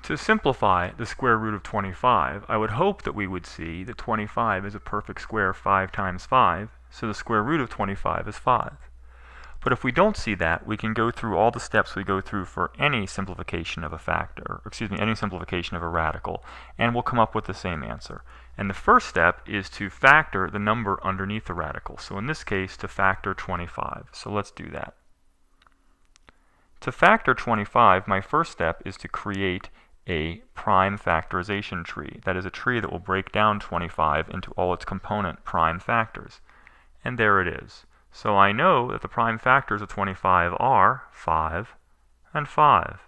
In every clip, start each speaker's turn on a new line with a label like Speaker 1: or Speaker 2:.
Speaker 1: To simplify the square root of 25, I would hope that we would see that 25 is a perfect square 5 times 5, so the square root of 25 is 5. But if we don't see that, we can go through all the steps we go through for any simplification of a factor, any simplification of a radical, and we'll come up with the same answer. And the first step is to factor the number underneath the radical. So in this case, to factor 25. So let's do that. To factor 25, my first step is to create a prime factorization tree. That is a tree that will break down 25 into all its component prime factors. And there it is. So I know that the prime factors of 25 are 5 and 5.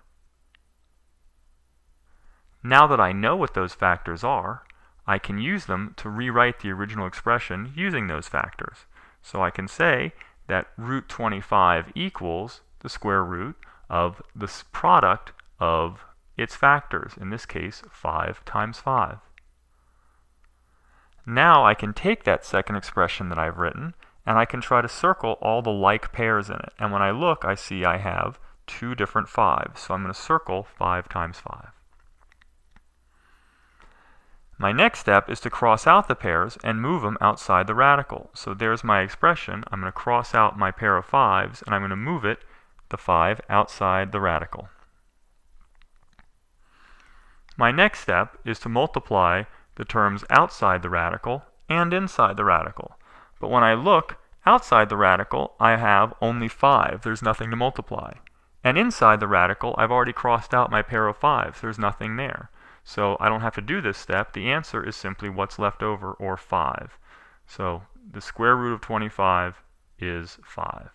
Speaker 1: Now that I know what those factors are, I can use them to rewrite the original expression using those factors. So I can say that root 25 equals the square root of the product of its factors, in this case 5 times 5. Now I can take that second expression that I've written and I can try to circle all the like pairs in it. And when I look, I see I have two different 5s. So I'm going to circle 5 times 5. My next step is to cross out the pairs and move them outside the radical. So there's my expression. I'm going to cross out my pair of 5s and I'm going to move it, the 5, outside the radical. My next step is to multiply the terms outside the radical and inside the radical. But when I look outside the radical, I have only 5. There's nothing to multiply. And inside the radical, I've already crossed out my pair of 5s. There's nothing there. So I don't have to do this step. The answer is simply what's left over, or 5. So the square root of 25 is 5.